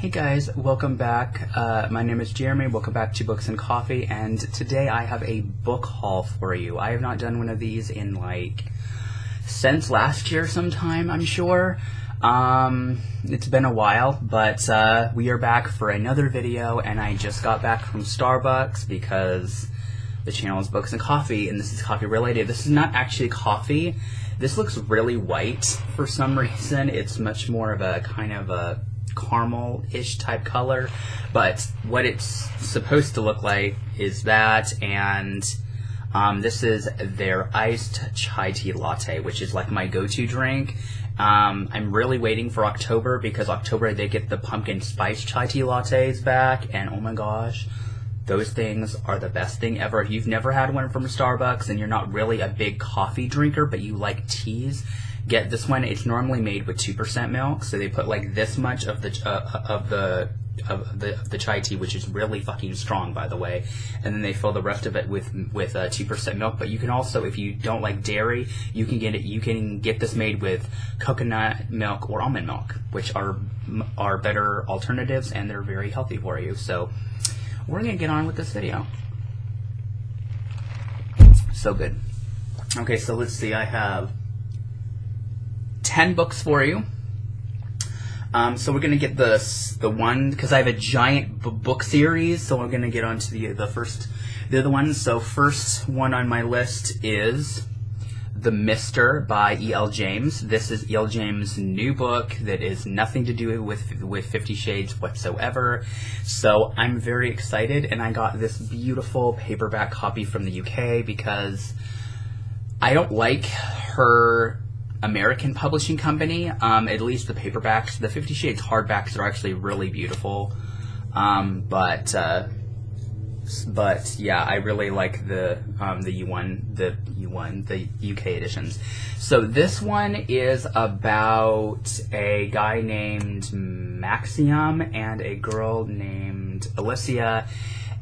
Hey guys, welcome back. My name is Jeremy. Welcome back to Books and Coffee, and today I have a book haul for you. I have not done one of these in since last year sometime, I'm sure. It's been a while, but we are back for another video, and I just got back from Starbucks because the channel is Books and Coffee, and this is coffee related. This is not actually coffee. This looks really white for some reason. It's much more of a kind of a caramel-ish type color, but what it's supposed to look like is that, and this is their iced chai tea latte, which is like my go-to drink. I'm really waiting for October, because October they get the pumpkin spice chai tea lattes back, and oh my gosh, those things are the best thing ever. If you've never had one from Starbucks and you're not really a big coffee drinker but you like teas, get this one. It's normally made with 2% milk, so they put like this much of the chai tea, which is really fucking strong, by the way, and then they fill the rest of it with 2% milk. But you can also, if you don't like dairy, you can get this made with coconut milk or almond milk, which are better alternatives, and they're very healthy for you. So we're gonna get on with this video. So good. Okay, so let's see. I have 10 books for you. So we're gonna get the one, because I have a giant book series, so we're gonna get on to the other ones. So first one on my list is The Mister by E.L. James. This is E.L. James' new book that is nothing to do with 50 Shades whatsoever. So I'm very excited, and I got this beautiful paperback copy from the UK because I don't like her American publishing company, at least the paperbacks. The 50 Shades hardbacks are actually really beautiful, but yeah, I really like the UK editions. So this one is about a guy named Maxium and a girl named Alicia,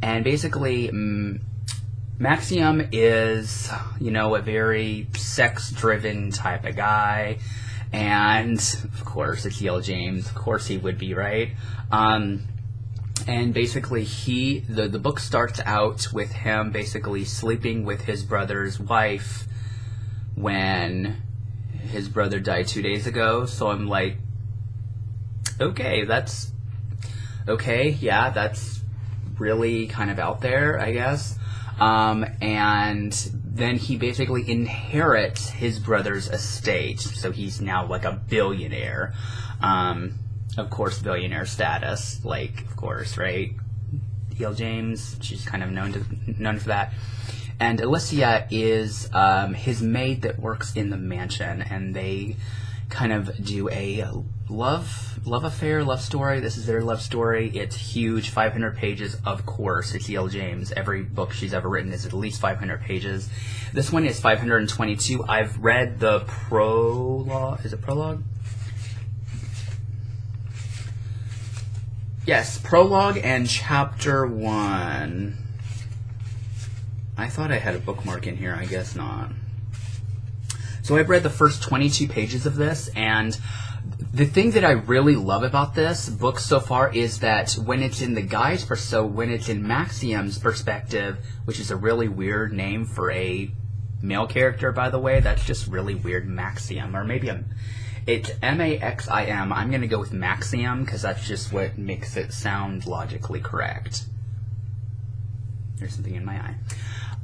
and basically Maxium is, a very sex-driven type of guy, and of course it's E.L. James. Of course he would be, right? And basically the book starts out with him basically sleeping with his brother's wife when his brother died 2 days ago. So I'm like, okay, that's really kind of out there, I guess. And then he basically inherits his brother's estate, so he's now like a billionaire. Of course, billionaire status, of course, right? E.L. James, she's kind of known for that. And Alicia is his maid that works in the mansion, and they kind of do a love affair, love story. This is their love story. It's huge, 500 pages, of course. It's E.L. James. Every book she's ever written is at least 500 pages. This one is 522. I've read the prologue. Is it prologue? Yes, prologue and chapter 1. I thought I had a bookmark in here. I guess not. So I've read the first 22 pages of this, and the thing that I really love about this book so far is that when it's in when it's in Maxium's perspective, which is a really weird name for a male character, by the way, that's just really weird, Maxium, or maybe it's M-A-X-I-M. I'm going to go with Maxium because that's just what makes it sound logically correct. There's something in my eye.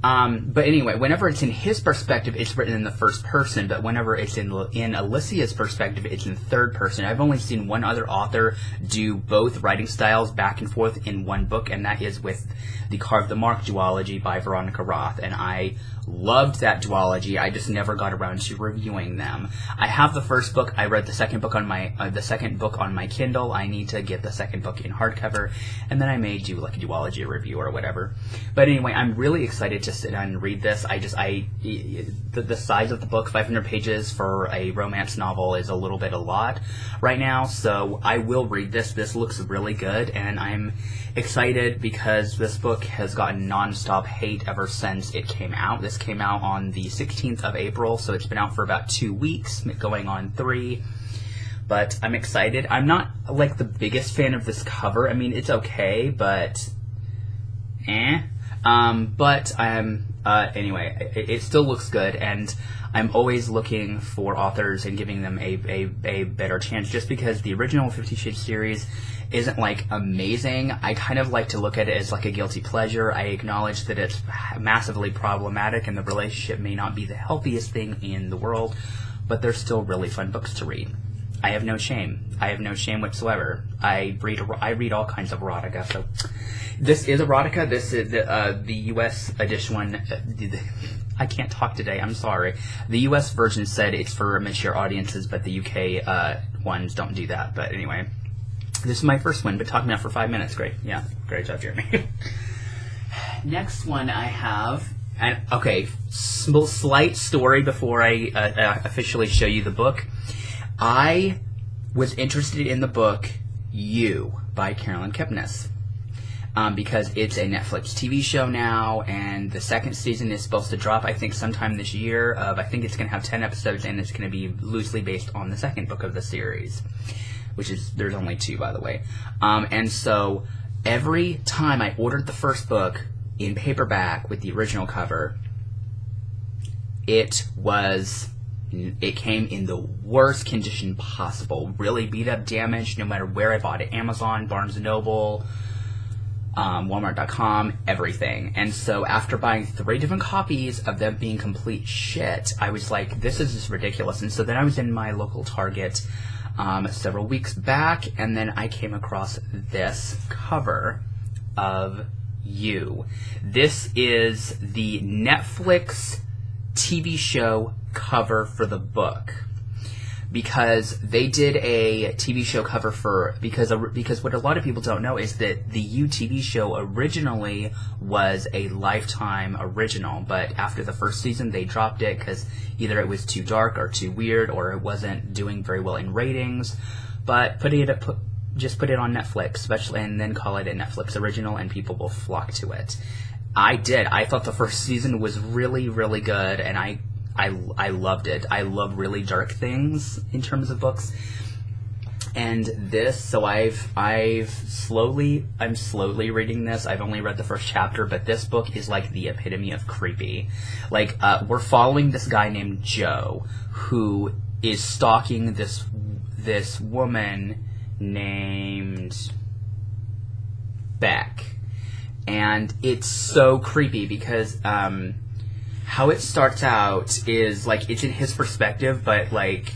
But anyway, whenever it's in his perspective, it's written in the first person, but whenever it's in Alicia's perspective, it's in third person. I've only seen one other author do both writing styles back and forth in one book, and that is with the Carve the Mark duology by Veronica Roth, and I loved that duology. I just never got around to reviewing them. I have the first book. I read the second book on my Kindle. I need to get the second book in hardcover, and then I may do like a duology review or whatever. But anyway, I'm really excited to sit down and read this. The size of the book, 500 pages for a romance novel, is a lot right now. So I will read this. This looks really good, and I'm excited because this book has gotten non-stop hate ever since it came out. This came out on the 16th of April, so it's been out for about 2 weeks, going on 3. But I'm excited. I'm not, like, the biggest fan of this cover. I mean, it's okay, but... But I'm... anyway, it still looks good, and I'm always looking for authors and giving them a better chance, just because the original 50 Shades series isn't, like, amazing. I kind of like to look at it as, like, a guilty pleasure. I acknowledge that it's massively problematic, and the relationship may not be the healthiest thing in the world, but they're still really fun books to read. I have no shame. I have no shame whatsoever. I read all kinds of erotica. So this is erotica. This is the U.S. edition one. I can't talk today. I'm sorry. The U.S. version said it's for mature audiences, but the U.K. Ones don't do that. But anyway, this is my first one. But talking about for 5 minutes. Great. Yeah. Great job, Jeremy. Next one I have. And okay, slight story before I officially show you the book. I was interested in the book You by Carolyn Kepnes because it's a Netflix TV show now, and the second season is supposed to drop, I think, sometime this year. I think it's going to have 10 episodes, and it's going to be loosely based on the second book of the series, which is, there's only 2, by the way. And so every time I ordered the first book in paperback with the original cover, it came in the worst condition possible. Really beat up, damaged, no matter where I bought it. Amazon, Barnes & Noble, Walmart.com, everything. And so after buying 3 different copies of them being complete shit, I was like, this is just ridiculous. And so then I was in my local Target several weeks back, and then I came across this cover of You. This is the Netflix TV show cover for the book, because they did a TV show cover for, because what a lot of people don't know is that the You TV show originally was a Lifetime original, but after the first season they dropped it because either it was too dark or too weird, or it wasn't doing very well in ratings. But just put it on Netflix, especially, and then call it a Netflix original, and people will flock to it. I did. I thought the first season was really, really good, and I loved it. I love really dark things in terms of books. And this, so I'm slowly reading this. I've only read the first chapter, but this book is like the epitome of creepy. Like, we're following this guy named Joe, who is stalking this woman named Beck. And it's so creepy because, how it starts out is, like, it's in his perspective, but, like,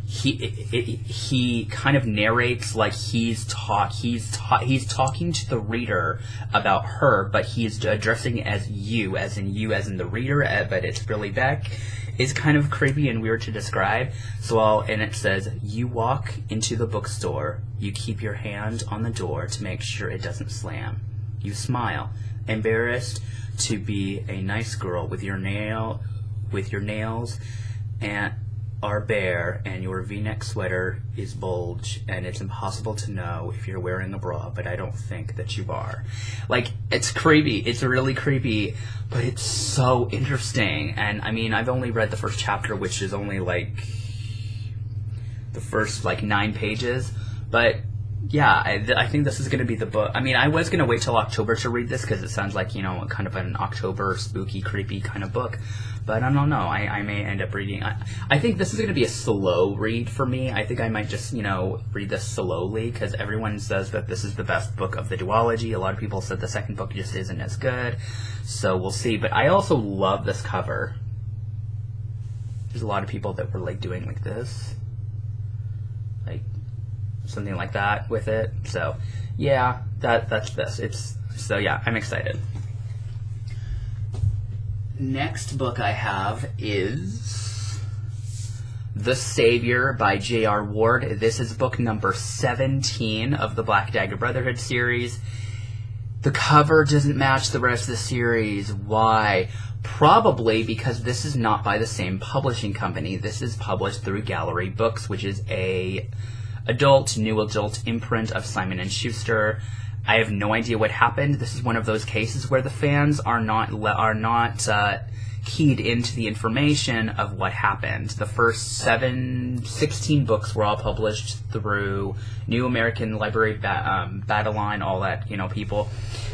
he kind of narrates like he's talking to the reader about her, but he's addressing it as you as in the reader, but it's really Beck. It's kind of creepy and weird to describe. And it says, you walk into the bookstore, you keep your hand on the door to make sure it doesn't slam. You smile, embarrassed to be a nice girl with your nails and are bare, and your V-neck sweater is bulged, and it's impossible to know if you're wearing a bra, but I don't think that you are. Like, it's creepy. It's really creepy, but it's so interesting. And I mean, I've only read the first chapter, which is only like the first 9 pages, but yeah, I think this is going to be the book. I mean, I was going to wait till October to read this because it sounds like, kind of an October spooky, creepy kind of book. But I don't know. I may end up reading. I think this is going to be a slow read for me. I think I might just, read this slowly because everyone says that this is the best book of the duology. A lot of people said the second book just isn't as good. So we'll see. But I also love this cover. There's a lot of people that were doing like this. Something like that with it. So yeah, that's this. I'm excited. Next book I have is The Savior by J.R. Ward. This is book number 17 of the Black Dagger Brotherhood series. The cover doesn't match the rest of the series. Why? Probably because this is not by the same publishing company. This is published through Gallery Books, which is a new adult imprint of Simon & Schuster. I have no idea what happened. This is one of those cases where the fans are not keyed into the information of what happened. The first 16 books were all published through New American Library, Battleline, all that, people.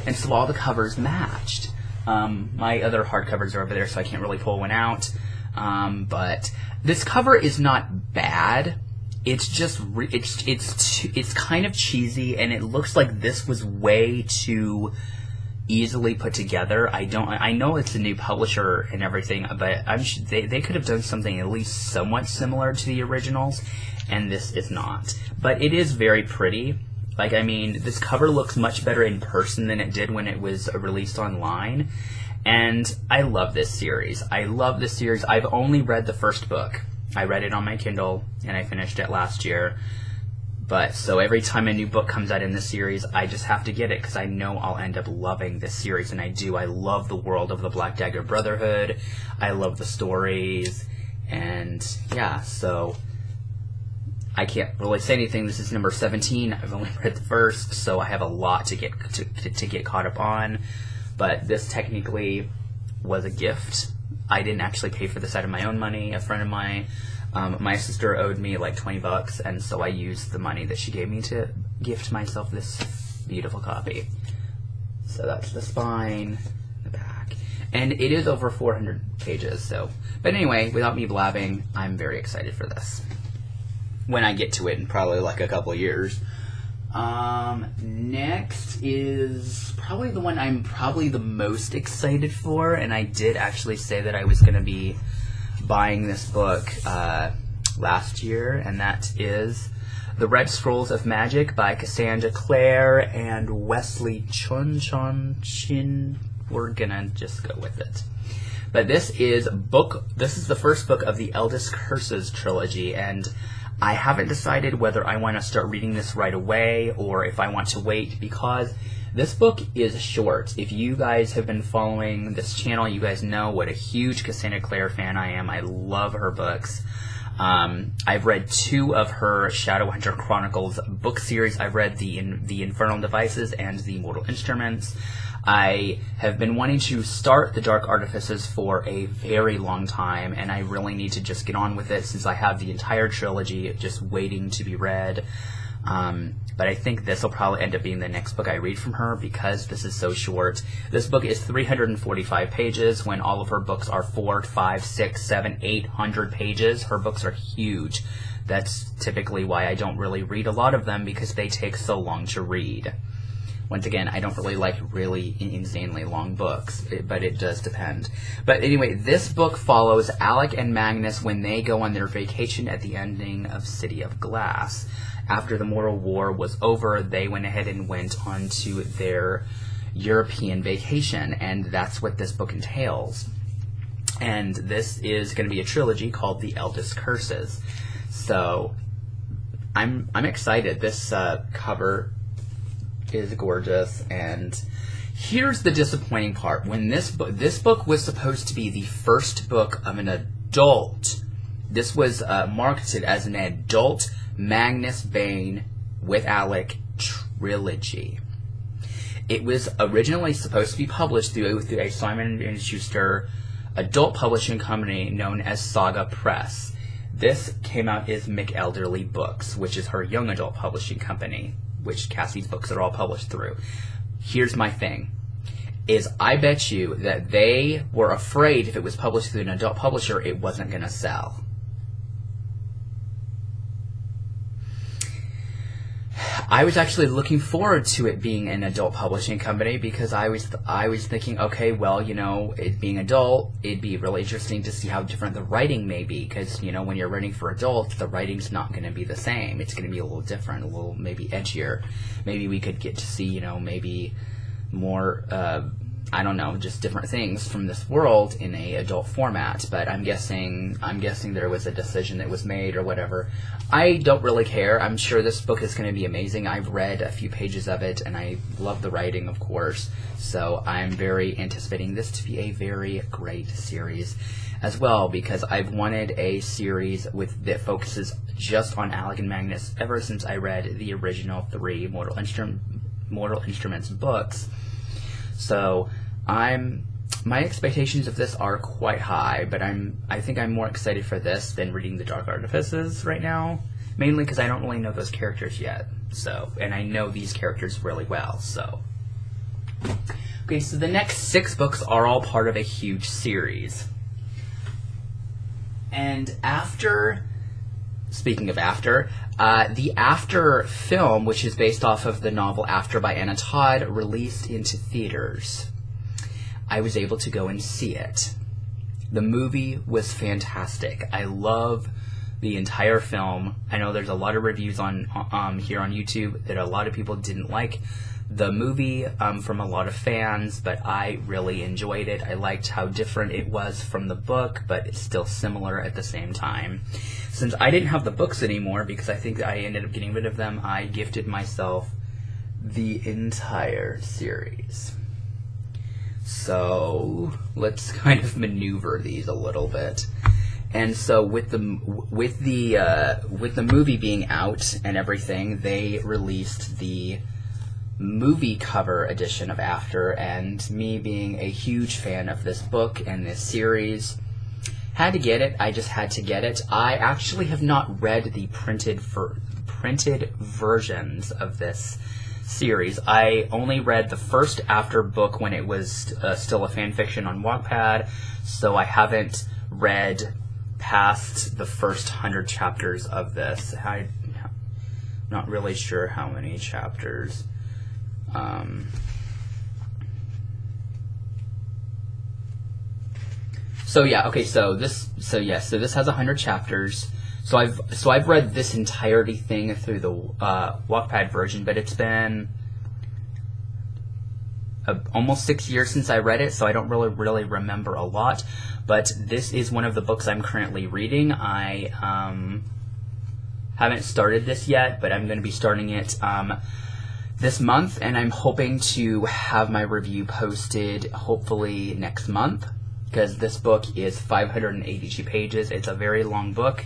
And so all the covers matched. My other hardcovers are over there, so I can't really pull one out. But this cover is not bad. It's just, it's kind of cheesy, and it looks like this was way too easily put together. I know it's a new publisher and everything, but they could have done something at least somewhat similar to the originals, and this is not. But it is very pretty. This cover looks much better in person than it did when it was released online, and I love this series. I've only read the first book. I read it on my Kindle, and I finished it last year. But so every time a new book comes out in this series, I just have to get it because I know I'll end up loving this series, and I do. I love the world of the Black Dagger Brotherhood. I love the stories, and yeah, so I can't really say anything. This is number 17. I've only read the first, so I have a lot to get caught up on. But this technically was a gift. I didn't actually pay for this out of my own money. A friend of mine, my sister owed me like $20, and so I used the money that she gave me to gift myself this beautiful copy. So that's the spine, the back, and it is over 400 pages. So, but anyway, without me blabbing, I'm very excited for this. When I get to it in probably like a couple of years. Next is probably the one I'm probably the most excited for, and I did actually say that I was going to be buying this book last year, and that is The Red Scrolls of Magic by Cassandra Clare and Wesley Chun. We're gonna just go with it. But this is the first book of the Eldest Curses trilogy, and I haven't decided whether I want to start reading this right away or if I want to wait, because this book is short. If you guys have been following this channel, you guys know what a huge Cassandra Clare fan I am. I love her books. I've read 2 of her Shadowhunter Chronicles book series. I've read the Infernal Devices and the Mortal Instruments. I have been wanting to start the Dark Artifices for a very long time, and I really need to just get on with it since I have the entire trilogy just waiting to be read. But I think this will probably end up being the next book I read from her because this is so short. This book is 345 pages when all of her books are 400, 500, 600, 700, 800 pages. Her books are huge. That's typically why I don't really read a lot of them, because they take so long to read. Once again, I don't really like really insanely long books, but it does depend. But anyway, this book follows Alec and Magnus when they go on their vacation at the ending of City of Glass. After the Mortal War was over, they went ahead and went on to their European vacation, and that's what this book entails. And this is going to be a trilogy called The Eldest Curses. So I'm excited. This cover is gorgeous, and here's the disappointing part. When this book was supposed to be the first book of an adult. This was marketed as an adult Magnus Bane with Alec trilogy. It was originally supposed to be published through a Simon & Schuster adult publishing company known as Saga Press. This came out as McElderly Books, which is her young adult publishing company, which Cassie's books are all published through. Here's my thing, is I bet you that they were afraid if it was published through an adult publisher, it wasn't going to sell. I was actually looking forward to it being an adult publishing company because I was thinking, okay, well, you know, it being adult, it'd be really interesting to see how different the writing may be, because, you know, when you're writing for adults, the writing's not going to be the same. It's going to be a little different, a little maybe edgier. Maybe we could get to see, you know, maybe more, I don't know, just different things from this world in a adult format. But I'm guessing there was a decision that was made or whatever. I don't really care. I'm sure this book is going to be amazing. I've read a few pages of it, and I love the writing, of course. So I'm very anticipating this to be a very great series as well, because I've wanted a series that focuses just on Alec and Magnus ever since I read the original 3 Mortal Instruments books. So I'm my expectations of this are quite high, but I think I'm more excited for this than reading The Dark Artifices right now, mainly because I don't really know those characters yet. So, and I know these characters really well. So, okay, so the next 6 books are all part of a huge series. And after, speaking of After, the After film, which is based off of the novel After by Anna Todd, released into theaters. I was able to go and see it. The movie was fantastic. I love the entire film. I know there's a lot of reviews on here on YouTube that a lot of people didn't like the movie from a lot of fans, but I really enjoyed it. I liked how different it was from the book, but it's still similar at the same time. Since I didn't have the books anymore, because I think I ended up getting rid of them, I gifted myself the entire series. So let's kind of maneuver these a little bit. And so with the movie being out and everything, they released the movie cover edition of After, and me being a huge fan of this book and this series, had to get it. I just had to get it. I actually have not read the printed versions of this series. I only read the first After book when it was still a fan fiction on Wattpad, so I haven't read past the first 100 chapters of this. I'm not really sure how many chapters. So yeah, okay, so this has 100 chapters. So I've read this entirety thing through the Wattpad version, but it's been almost 6 years since I read it, so I don't really remember a lot. But this is one of the books I'm currently reading. I haven't started this yet, but I'm going to be starting it this month, and I'm hoping to have my review posted hopefully next month, because this book is 582 pages. It's a very long book.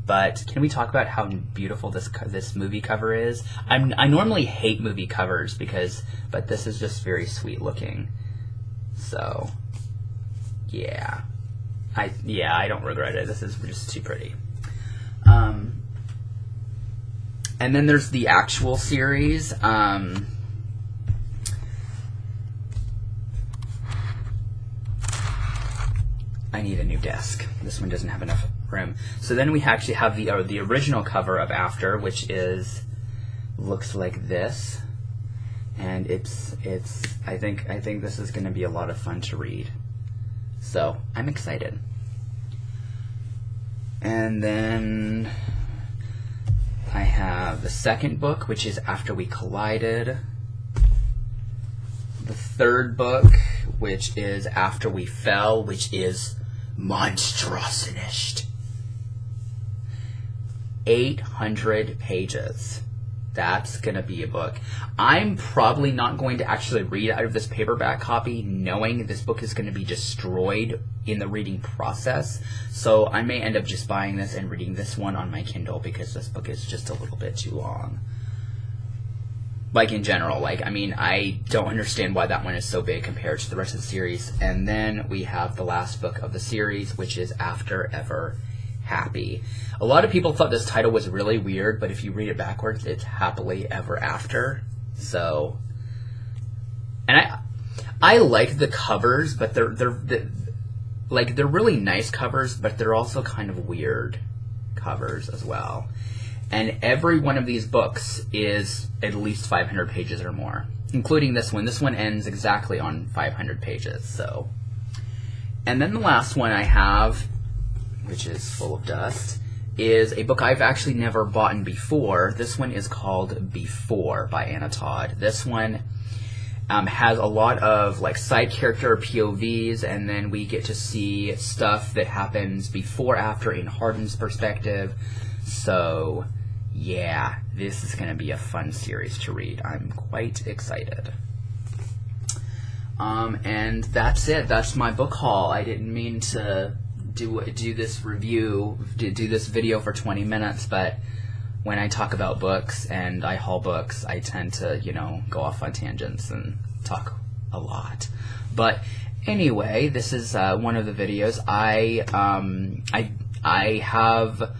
But can we talk about how beautiful this movie cover is? I normally hate movie covers but this is just very sweet looking. So yeah, I don't regret it. This is just too pretty. And then there's the actual series. I need a new desk. This one doesn't have enough room. So then we actually have the original cover of After, which looks like this, and it's I think this is going to be a lot of fun to read. So I'm excited. And then I have the second book, which is After We Collided. The third book, which is After We Fell, which is monstrosity. 800 pages. That's going to be a book. I'm probably not going to actually read out of this paperback copy knowing this book is going to be destroyed in the reading process. So I may end up just buying this and reading this one on my Kindle because this book is just a little bit too long. Like in general, I don't understand why that one is so big compared to the rest of the series. And then we have the last book of the series, which is After Ever Happy. A lot of people thought this title was really weird, but if you read it backwards, it's Happily Ever After. So, and I like the covers, but they're really nice covers, but they're also kind of weird covers as well. And every one of these books is at least 500 pages or more, including this one. This one ends exactly on 500 pages. So, and then the last one I have, which is full of dust, is a book I've actually never bought before. This one is called Before by Anna Todd. This one has a lot of side character POVs, and then we get to see stuff that happens before, after in Hardin's perspective. So yeah, this is going to be a fun series to read. I'm quite excited. And that's it. That's my book haul. I didn't mean to do this review, do this video for 20 minutes, but when I talk about books and I haul books, I tend to, go off on tangents and talk a lot. But anyway, this is one of the videos. I have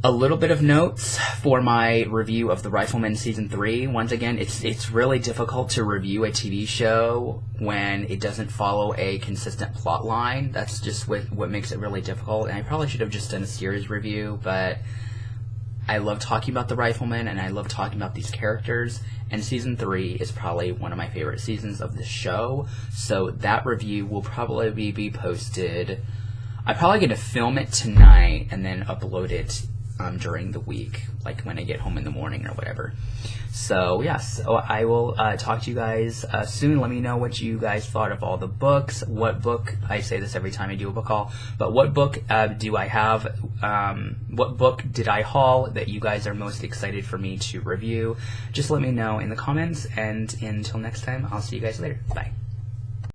a little bit of notes for my review of The Rifleman Season 3. Once again, it's really difficult to review a TV show when it doesn't follow a consistent plot line. That's just what makes it really difficult. And I probably should have just done a series review, but I love talking about The Rifleman, and I love talking about these characters. And Season 3 is probably one of my favorite seasons of the show. So that review will probably be posted. I'm probably going to film it tonight and then upload it during the week, like when I get home in the morning or whatever. So yes, I will talk to you guys soon. Let me know what you guys thought of all the books. What book, I say this every time I do a book haul, but what book do I have, what book did I haul that you guys are most excited for me to review? Just let me know in the comments, and until next time, I'll see you guys later. Bye.